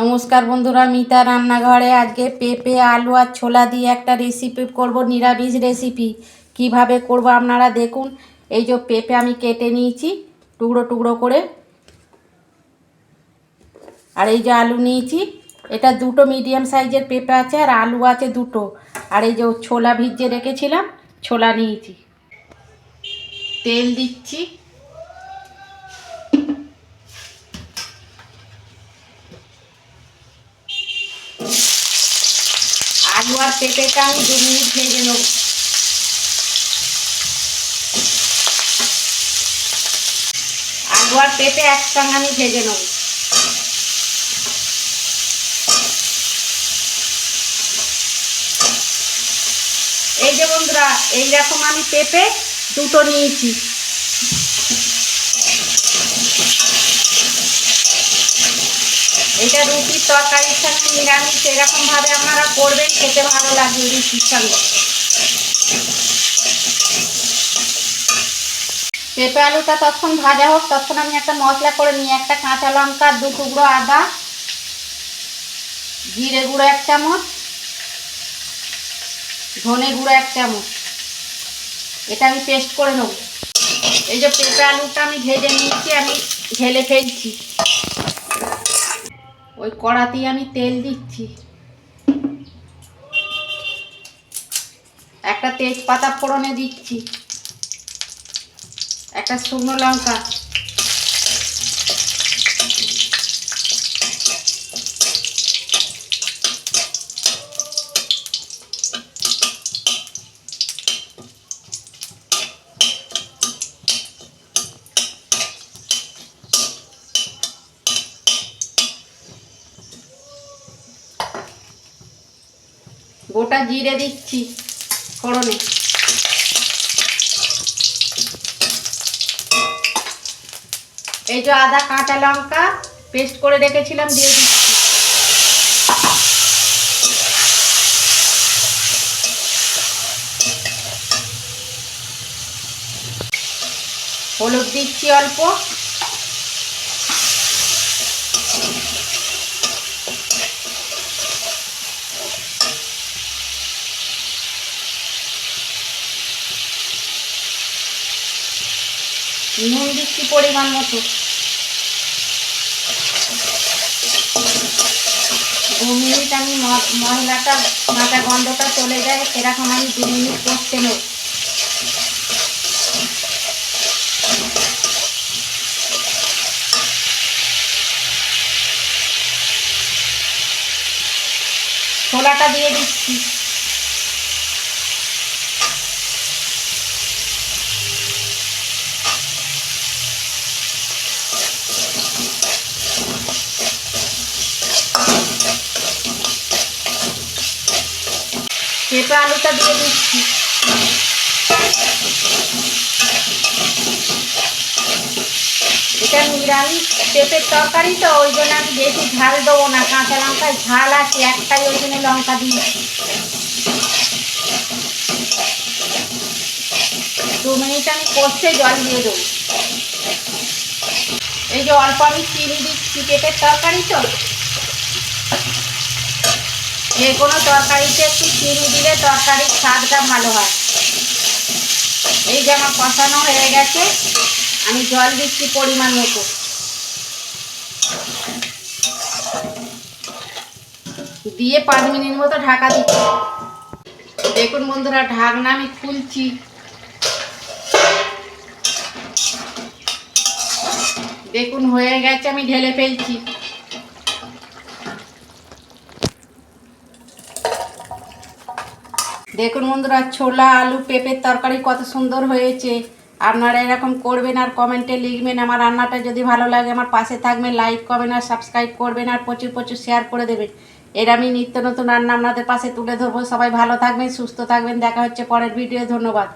নমস্কার বন্ধুরা, মিতা রান্নাঘরে আজকে পেঁপে আলু আর ছোলা দিয়ে একটা রেসিপি করব, নিরামিষ রেসিপি। কিভাবে করব আপনারা দেখুন। এই যে পেঁপে আমি কেটে নিয়েছি টুকরো টুকরো করে, আর এই যে আলু নিয়েছি, এটা দুটো মিডিয়াম সাইজের পেঁপে আছে আর আলু আছে দুটো, আর এই যে ছোলা ভিজিয়ে রেখেছিলাম, ছোলা নিয়েছি। তেল দিচ্ছি, আলু আর পেঁপেটা আমি 2 মিনিট ভেজে নেব। আলু আর পেঁপে একসঙ্গে আমি ভেজে নেব। এই যে বন্ধুরা, এইরকম আমি পেঁপে দুটো নিয়েছি। এটা রুটির তরকারির সঙ্গে নিরামিষ এরকমভাবে আপনারা করবেন, খেতে ভালো লাগবে রুটির সঙ্গে। পেঁপে আলুটা তখন ভাজা হোক, তখন আমি একটা মশলা করে নিই। একটা কাঁচা লঙ্কা, 2 টুকরো আদা, জিরে গুঁড়ো 1 চামচ, ধনে গুঁড়ো 1 চামচ, এটা আমি পেস্ট করে নেব। এই যে পেঁপে আলুটা আমি ভেজে নিয়েছি, আমি ঢেলে ফেলছি। ওই কড়াতেই আমি তেল দিচ্ছি, একটা তেজপাতা ফোড়নে দিচ্ছি, একটা শুকনো লঙ্কা, গোটা জিরে দিচ্ছি ফোড়নে, এই যে আদা কাঁচা লঙ্কা পেস্ট করে রেখেছিলাম দিয়ে দিচ্ছি, হলুদ দিচ্ছি অল্প, নুন দিচ্ছি পরিমাণ মতো। 2 মিনিট আমি মশলাটা কাঁচা গন্ধটা চলে যায় সেরকম আমি 2 মিনিট কষতে নেব। ছোলাটা দিয়ে দিচ্ছি, পেঁপে আলুটা দিয়ে দিচ্ছি, এটা নিরামিষ পেঁপের তরকারি তো, ওই জন্য আমি বেশি ঝাল দেবো না, কাঁচা লঙ্কায় ঝাল আছে একটাই, ওই জন্য লঙ্কা দিচ্ছি। 2 মিনিট আমি কষতে জল দিয়ে দেবো। এই যে অল্প আমি চিনি দিচ্ছি, পেঁপের তরকারি তো, যে কোনো তরকারিতে একটু চিনি দিলে তরকারির স্বাদটা ভালো হয়। এই যে আমার কষানো হয়ে গেছে, আমি জল দিচ্ছি পরিমাণ মতো, দিয়ে 5 মিনিট মতো ঢাকা দিচ্ছি। দেখুন বন্ধুরা, ঢাকনা আমি খুলছি, দেখুন হয়ে গেছে, আমি ঢেলে ফেলছি। দেখুন বন্ধুরা, ছোলা আলু পেঁপের তরকারি কত সুন্দর হয়েছে। আপনারা এরকম করবেন আর কমেন্টে লিখবেন। আমার রান্নাটা যদি ভালো লাগে আমার পাশে থাকবেন, লাইক করবেন আর সাবস্ক্রাইব করবেন, আর প্রচুর প্রচুর শেয়ার করে দেবেন। এর আমি নিত্য নতুন রান্না আপনাদের পাশে তুলে ধরবো। সবাই ভালো থাকবেন, সুস্থ থাকবেন, দেখা হচ্ছে পরের ভিডিও। ধন্যবাদ।